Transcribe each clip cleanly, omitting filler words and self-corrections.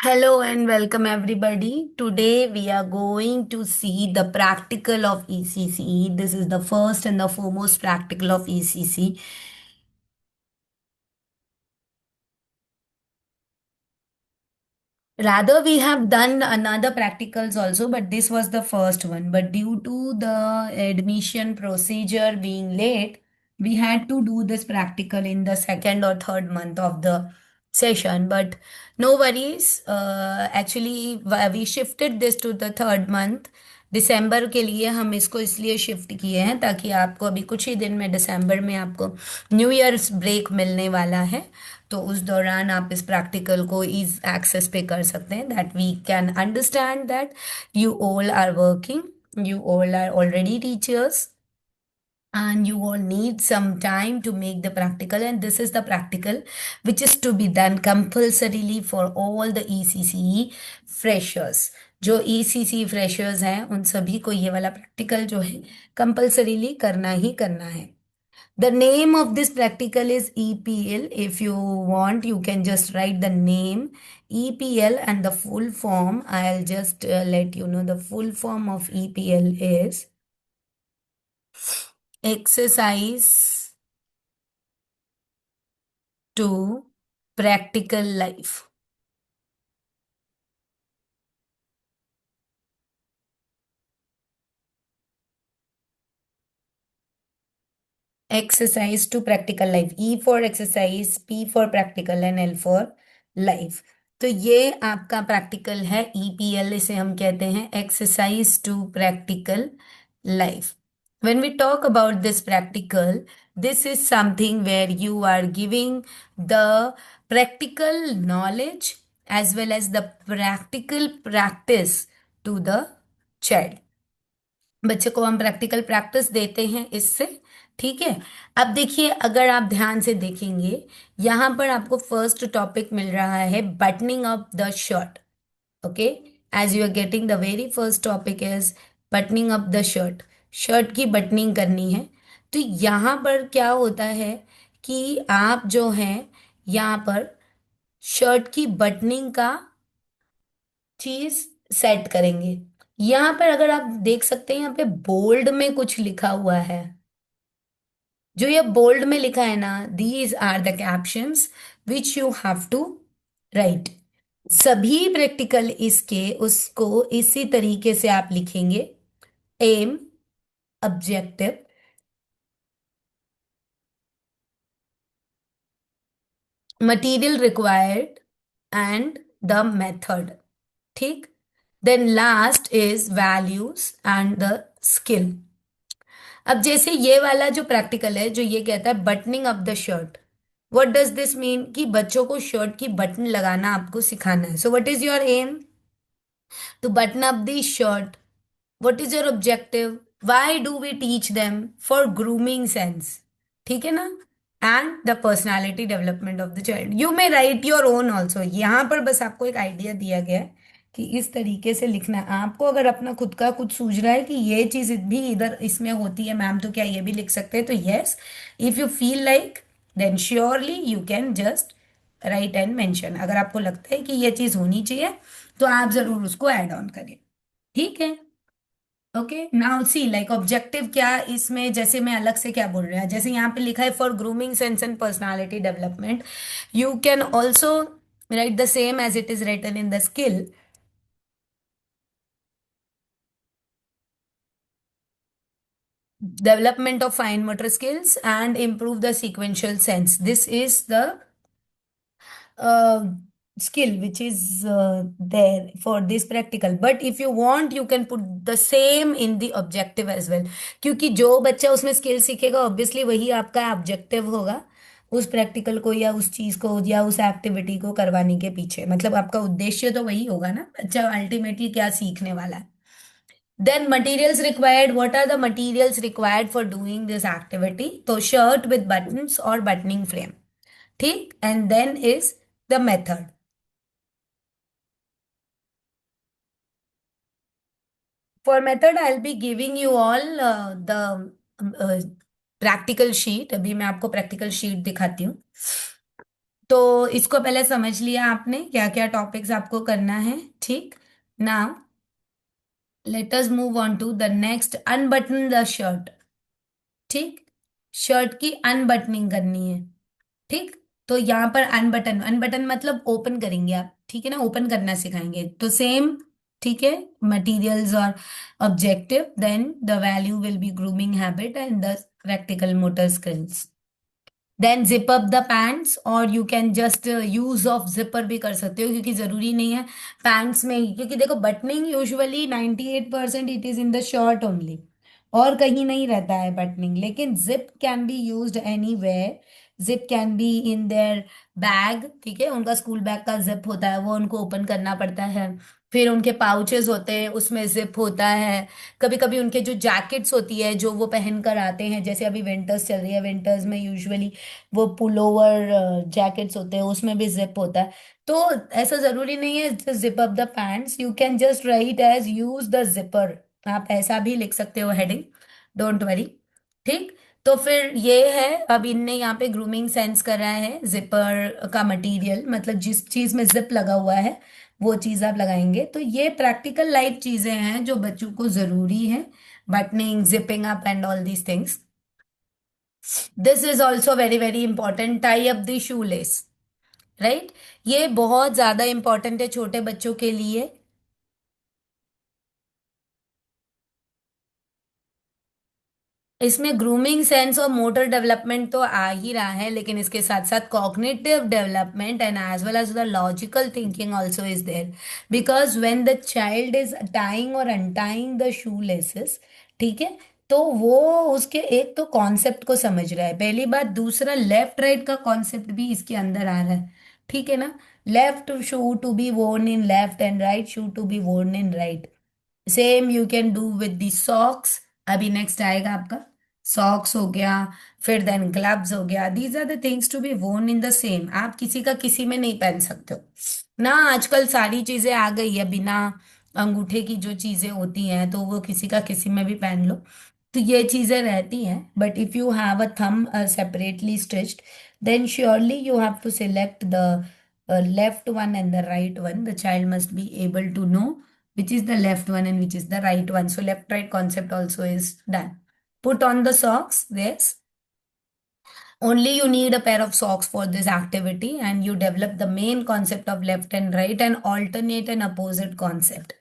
Hello and welcome everybody. Today we are going to see the practical of ECCE. This is the first and the foremost practical of ECC. Rather, we have done another practicals also, but this was the first one. But due to the admission procedure being late, we had to do this practical in the second or third month of the session. But no worries. Actually, we shifted this to the third month. दिसंबर के लिए हम इसको इसलिए shift किए हैं ताकि आपको अभी कुछ ही दिन में दिसंबर में आपको न्यू ईयर्स ब्रेक मिलने वाला है। तो उस दौरान आप इस प्रैक्टिकल को इज एक्सेस पे कर सकते हैं that we can understand that you all are working, you all are already teachers, and you all need some time to make the practical, and this is the practical which is to be done compulsorily for all the ECCE freshers. जो ECC freshers हैं उन सभी को ये वाला practical जो है compulsorily करना ही करना है। The name of this practical is EPL. If you want, you can just write the name EPL and the full form. I'll just let you know the full form of EPL is Exercise to Practical Life. Exercise to practical life. E for exercise, P for practical and L for life. तो ये आपका practical है EPL, इसे हम कहते हैं exercise to practical life. When we talk about this practical, this is something where you are giving the practical knowledge as well as the practical practice to the child. बच्चे को हम practical practice देते हैं इससे। ठीक है, अब देखिए, अगर आप ध्यान से देखेंगे यहां पर आपको फर्स्ट टॉपिक मिल रहा है buttoning up the shirt. Okay, as you are getting the very first topic is buttoning up the shirt. Shirt की बटनिंग करनी है. तो यहां पर क्या होता है कि आप जो है यहां पर शर्ट की बटनिंग का चीज सेट करेंगे. यहां पर अगर आप देख सकते हैं यहाँ पे बोल्ड में कुछ लिखा हुआ है. जो ये बोल्ड में लिखा है ना, these are the captions which you have to write. सभी प्रैक्टिकल इसके उसको इसी तरीके से आप लिखेंगे. Aim, objective, material required and the method. ठीक, then last is values and the skill. अब जैसे ये वाला जो प्रैक्टिकल है जो ये कहता है buttoning up the shirt, what does this mean कि बच्चों को शर्ट की बटन लगाना आपको सिखाना है. So what is your aim? To button up the shirt. What is your objective? Why do we teach them? For grooming sense. ठीक है ना, and the personality development of the child. You may write your own also. यहाँ पर बस आपको एक idea दिया गया है कि इस तरीके से लिखना है. आपको अगर अपना खुद का कुछ सूझ रहा है कि ये चीज भी इधर इसमें होती है मैम, तो क्या ये भी लिख सकते हैं? तो yes, if you feel like then surely you can just write and mention. अगर आपको लगता है कि ये चीज होनी चाहिए तो आप जरूर उसको ऐड ऑन करें. ठीक है. Okay, now see like objective क्या इसमें, जैसे मैं अलग से क्या बोल रहा है, जैसे यहाँ पे लिखा है for grooming sense and personality development, you can also write the same as it is written in the skill. Development of fine motor skills and improve the sequential sense. This is the uh, skill which is there for this practical. But if you want you can put the same in the objective as well. क्योंकि जो बच्चा उसमें skill सीखेगा obviously वही आपका objective होगा उस practical को या उस चीज को या उस एक्टिविटी को करवाने के पीछे. मतलब आपका उद्देश्य तो वही होगा ना, बच्चा अल्टीमेटली क्या सीखने वाला है. Then materials required. What are the materials required for doing this activity? So shirt with buttons or buttoning frame. ठीक, and then is the method. For method, I'll be giving you all the uh, practical sheet. अभी मैं आपको practical sheet दिखाती हूँ. तो इसको पहले समझ लिया आपने क्या क्या टॉपिक्स आपको करना है, ठीक। Now let us move on to the next, unbutton the shirt. ठीक, शर्ट की अनबटनिंग करनी है। ठीक, तो यहाँ पर अनबटन, अनबटन मतलब ओपन करेंगे आप, ठीक है ना, ओपन करना सिखाएंगे, तो सेम। ठीक है, मटेरियल्स और objective, then the value will be grooming habit and the practical motor skills. Then zip up the pants, और you can just use of zipper भी कर सकते हो, क्योंकि जरूरी नहीं है पैंट्स में ही, क्योंकि देखो buttoning usually 98% it is in the shirt only, और कहीं नहीं रहता है बटनिंग, लेकिन zip can be used anywhere. Zip can be in their bag, ठीक है, उनका स्कूल बैग का जिप होता है, वो उनको ओपन करना पड़ता है। फिर उनके पाउचेस होते हैं, उसमें जिप होता है। कभी कभी उनके जो जैकेट्स होती है जो वो पहन कर आते हैं, जैसे अभी विंटर्स चल रही है, विंटर्स में यूजुअली वो पुलोवर जैकेट्स होते हैं, उसमें भी जिप होता है। तो ऐसा जरूरी नहीं है zip up the pants, you can just write as use the zipper, आप ऐसा भी लिख सकते हो हेडिंग, डोंट वरी। ठीक, तो फिर ये है, अब इनने यहाँ पे ग्रूमिंग सेंस करा है, जिपर का मटेरियल मतलब जिस चीज में जिप लगा हुआ है वो चीज आप लगाएंगे, तो ये प्रैक्टिकल लाइफ चीजें हैं जो बच्चों को जरूरी है, buttoning, zipping up and all these things. This is also very very important, tie up the shoe lace, right. ये बहुत ज्यादा इंपॉर्टेंट है छोटे बच्चों के लिए। इसमें ग्रूमिंग सेंस और मोटर डेवलपमेंट तो आ ही रहा है, लेकिन इसके साथ साथ cognitive development and as well as the logical thinking also is there, because when the child is tying और अनटाइंग द शू लेसेस, ठीक है, तो वो उसके एक तो कॉन्सेप्ट को समझ रहा है, पहली बात, दूसरा लेफ्ट राइट का कॉन्सेप्ट भी इसके अंदर आ रहा है, ठीक है ना, left shoe to be worn in left and right shoe to be worn in right. Same you can do with the socks, अभी नेक्स्ट आएगा आपका, सॉक्स हो गया, फिर देन ग्लव्स हो गया, these are the things to be worn in the same, आप किसी का किसी में नहीं पहन सकते हो ना, आजकल सारी चीजें आ गई है, बिना अंगूठे की जो चीजें होती हैं तो वो किसी का किसी में भी पहन लो, तो ये चीजें रहती हैं, but if you have a thumb separately stitched, then surely you have to select the left one and the right one, the child must be able to know which is the left one and which is the right one, so left right concept also is done. Put on the socks, yes, only you need a pair of socks for this activity, and you develop the main concept of left and right and alternate and opposite concept.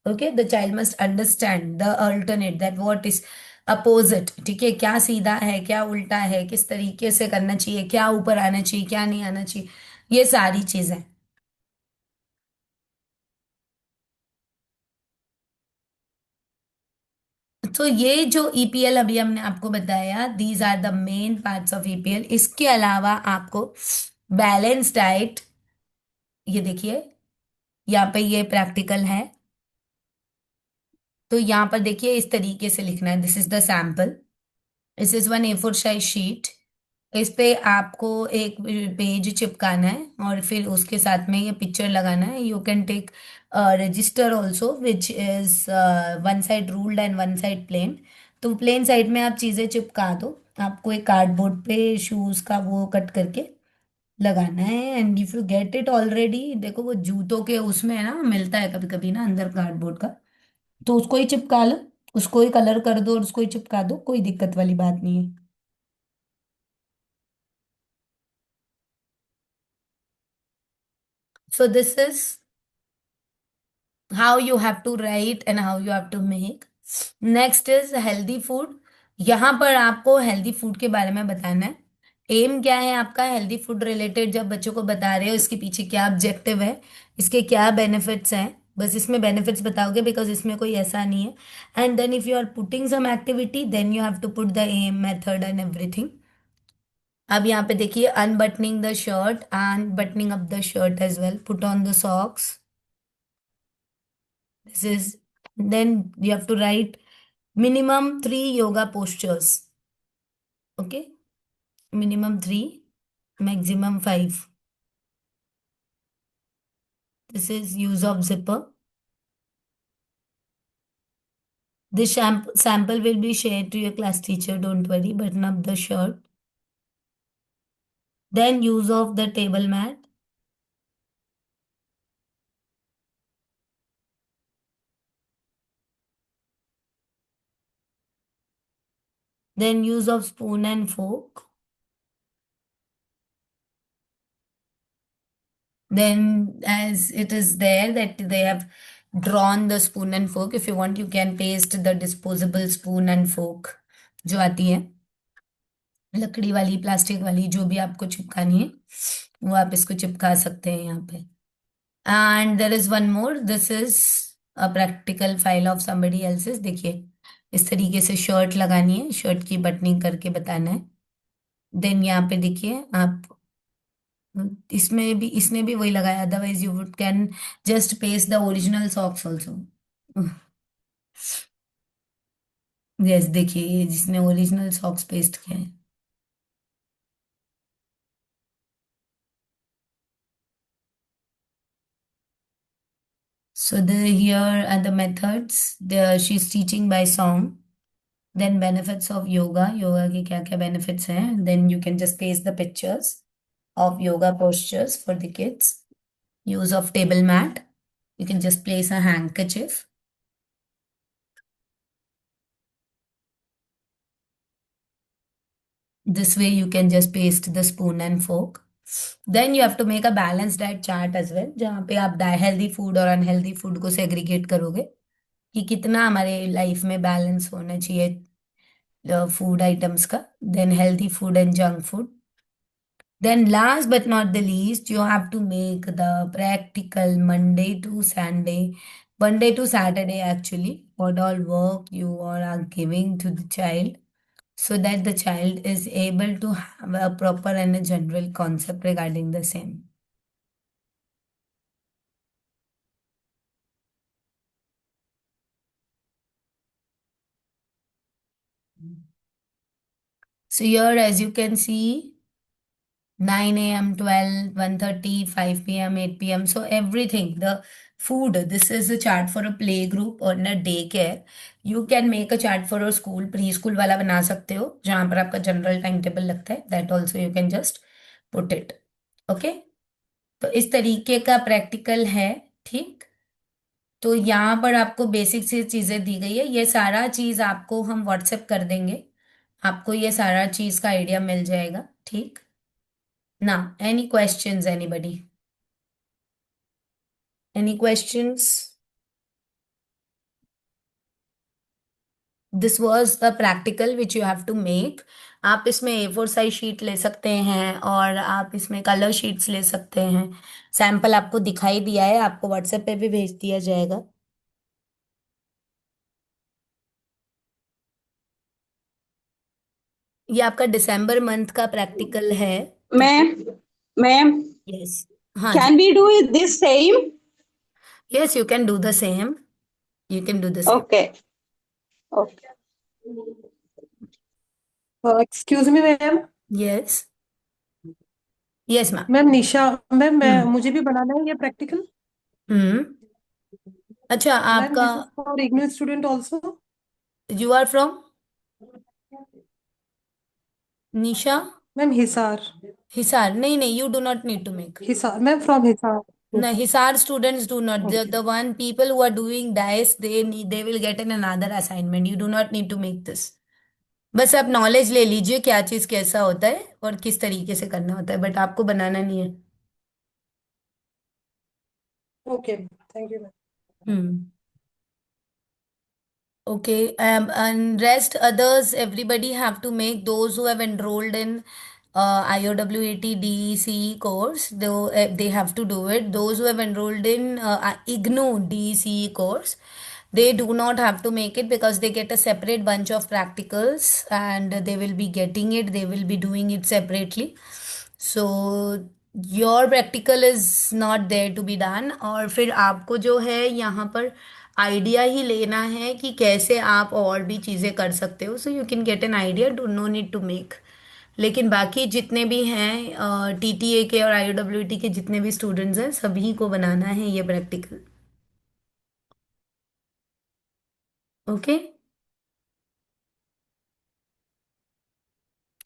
Okay, the child must understand the alternate, that what is opposite, ठीक है, क्या सीधा है क्या उल्टा है, किस तरीके से करना चाहिए, क्या ऊपर आना चाहिए क्या नहीं आना चाहिए, ये सारी चीजें। तो ये जो ईपीएल अभी हमने आपको बताया, these are the main parts of EPL, इसके अलावा आपको बैलेंस डाइट, ये देखिए यहाँ पे ये प्रैक्टिकल है, तो यहाँ पर देखिए इस तरीके से लिखना है, this is the sample, this is one A4 size sheet, इस पे आपको एक पेज चिपकाना है और फिर उसके साथ में ये पिक्चर लगाना है, you can take register also which is one side ruled and one side plain, तो प्लेन साइड में आप चीजें चिपका दो, आपको एक कार्डबोर्ड पे शूज का वो कट करके लगाना है, and if you get it already, देखो वो जूतों के उसमें है ना, मिलता है कभी कभी ना अंदर कार्डबोर्ड का, तो उसको ही चिपका लो, उसको ही कलर कर दो और उसको ही चिपका दो, कोई दिक्कत वाली बात नहीं है। So this is how you have to write and how you have to make. Next is healthy food, यहाँ पर आपको हेल्दी फूड के बारे में बताना है, एम क्या है आपका हेल्दी फूड रिलेटेड, जब बच्चों को बता रहे हो इसके पीछे क्या ऑब्जेक्टिव है, इसके क्या बेनिफिट्स हैं, बस इसमें बेनिफिट्स बताओगे, बिकॉज इसमें कोई ऐसा नहीं है, and then if you are putting some activity then you have to put the aim method and everything. अब यहाँ पे देखिए, unbuttoning the shirt and buttoning up the shirt as well, put on the socks, this is, then you have to write minimum 3 yoga postures, okay, minimum 3, maximum 5, this is use of zipper, this sample will be shared to your class teacher, don't worry, button up the shirt, Then use of the table mat. Then use of spoon and fork. Then as it is there that they have drawn the spoon and fork, if you want you can paste the disposable spoon and fork जो आती है, लकड़ी वाली, plastic वाली, जो भी आपको चिपकानी है वो आप इसको चिपका सकते हैं यहाँ पे। And there is one more, this is a practical file of somebody else's. देखिए इस तरीके से शर्ट लगानी है, शर्ट की बटनिंग करके बताना है। देन यहाँ पे देखिए आप, इसमें भी, इसने भी वही लगाया, otherwise you would can just paste the original socks also. Yes, देखिए ये जिसने ओरिजिनल सॉक्स पेस्ट किया है। So here are the methods. She's teaching by song. Then benefits of yoga. Yoga के क्या क्या benefits हैं? Then you can just paste the pictures of yoga postures for the kids. Use of table mat. You can just place a handkerchief. This way you can just paste the spoon and fork. Then you have to make a balanced diet chart as well, जहाँ पे आप healthy food और unhealthy food को segregate करोगे कि कितना हमारे life में बैलेंस होना चाहिए फूड आइटम्स का। Then healthy food and junk food. Then, last but not the least, you have to make the practical Monday to Saturday actually, what all work you all are giving to the child so that the child is able to have a proper and a general concept regarding the same. So, here as you can see, 9 a.m., 12, 1:30, 5 p.m., 8 p.m. So everything, the food, this is a chart for a play group or in a daycare. You can make a chart for a school, preschool वाला बना सकते हो जहाँ पर आपका general time table लगता है, that also you can just put it. Okay, तो इस तरीके का प्रैक्टिकल है। ठीक, तो यहाँ पर आपको बेसिक सी चीज़ें दी गई है, ये सारा चीज़ आपको हम व्हाट्सएप कर देंगे, आपको ये सारा चीज़ का आइडिया मिल जाएगा। ठीक ना, any questions anybody? Any questions? This was the practical which you have to make. आप इसमें A4 साइज शीट ले सकते हैं और आप इसमें कलर शीट्स ले सकते हैं। सैंपल आपको दिखाई दिया है, आपको व्हाट्सएप पे भी भेज दिया जाएगा। ये आपका दिसंबर मंथ का प्रैक्टिकल है। ठीक है। मैम मैम यस, हाँ जी। can we do it this same? Yes, you can do the same, you can do the same. Okay. Okay. Excuse me ma'am. Yes, yes ma'am. Ma'am Nisha, ma'am मैं हम्म मुझे भी बनाना है ये practical. हम्म। अच्छा, ma'am आपका, this is for IGNOU student also. You are from Nisha? Ma'am Hisar. Hisar? नहीं नहीं, you do not need to make. Hisar, ma'am from Hisar. No, Hisar students do not. The, okay. the one people who are doing dice, they will get in another assignment. You do not need to make this. बस आप knowledge ले लीजिए क्या चीज कैसा होता है और किस तरीके से करना होता है, बट आपको बनाना नहीं है। Okay, thank you ma'am. Hmm. Okay, and rest others, everybody have to make, those who have enrolled in IOWAT DECE course, though they have to do it. Those who have enrolled in IGNU DECE course, they do not have to make it because they get a separate bunch of practicals and they will be getting it, they will be doing it separately. So your practical is not there to be done, और फिर आपको जो है यहाँ पर idea ही लेना है कि कैसे आप और भी चीज़ें कर सकते हो। So you can get an idea, do no need to make. लेकिन बाकी जितने भी हैं टीटीए के और आईओडब्ल्यूटी के जितने भी स्टूडेंट्स हैं सभी को बनाना है ये practical. Okay,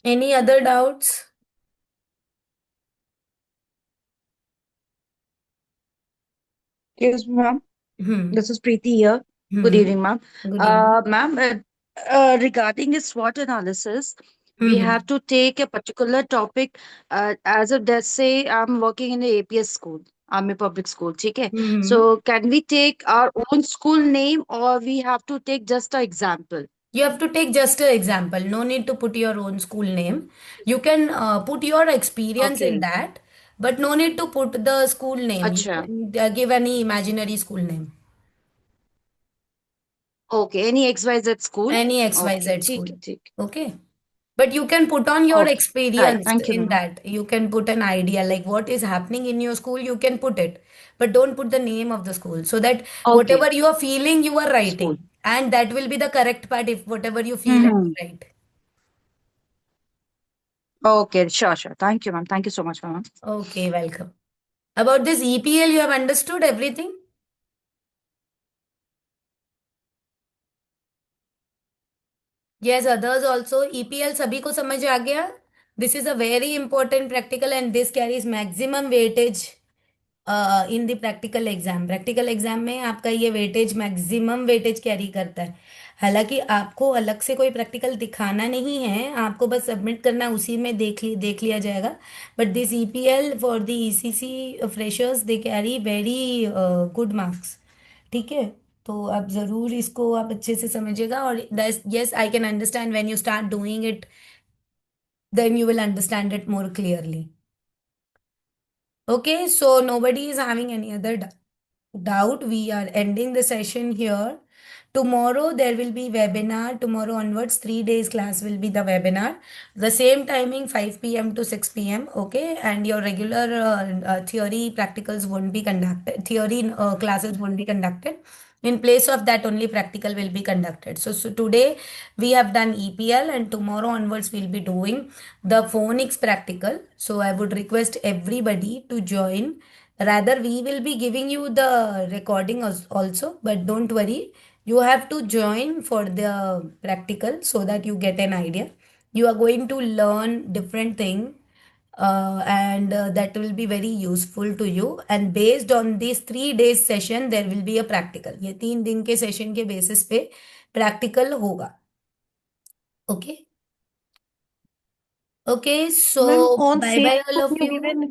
any other doubts? Yes, ma'am. Hmm This is Preeti here. Good hmm evening, ma'am. Good evening. Ma'am, regarding the SWOT analysis, we hmm have to take a particular topic. As of let's say, I'm working in a APS school, Army Public School. Okay. Hmm So, can we take our own school name, or we have to take just an example? You have to take just an example. No need to put your own school name. You can put your experience in Okay. that, but no need to put the school name. You Acha. can give any imaginary school name, Okay. Any XYZ school? any Okay. XYZ ठीक school. है, ठीक है. Okay. But you can put on your Okay. Right. experience Thank you, in ma'am. that. You can put an idea like what is happening in your school, you can put it. But don't put the name of the school so that Okay. whatever you are feeling, you are School. writing. And that will be the correct part if whatever you feel and you Mm-hmm. write. Okay. Sure, sure. Thank you, ma'am. Thank you so much, ma'am. Okay, welcome. About this EPL, you have understood everything? Yes, others also. EPL सभी को समझ आ गया? This is a very important practical and this carries maximum weightage in the practical exam. Practical exam में आपका ये weightage maximum weightage carry करता है। हालांकि आपको अलग से कोई प्रैक्टिकल दिखाना नहीं है, आपको बस सबमिट करना, उसी में देख लिया जाएगा। But this EPL for the ECC freshers they carry very good marks. ठीक है, तो आप जरूर इसको आप अच्छे से समझिएगा। और yes, I can understand when you start doing it, then you will understand it more clearly. Okay, so nobody is having any other doubt. We are ending the session here. Tomorrow there will be webinar. Tomorrow onwards, 3 days class will be the webinar. The same timing, 5 p.m. to 6 p.m. Okay, and your regular theory practicals won't be conducted. Theory classes won't be conducted. In place of that, only practical will be conducted. So today we have done EPL, and tomorrow onwards we'll be doing the phonics practical. So I would request everybody to join. Rather, we will be giving you the recording also, but don't worry. You have to join for the practical so that you get an idea. You are going to learn different thing, and that will be very useful to you. And based on this 3 days session, there will be a practical. ये 3 दिन के session के basis पे practical होगा। Okay, okay, so Ma'am, on by same by all note, of you you. given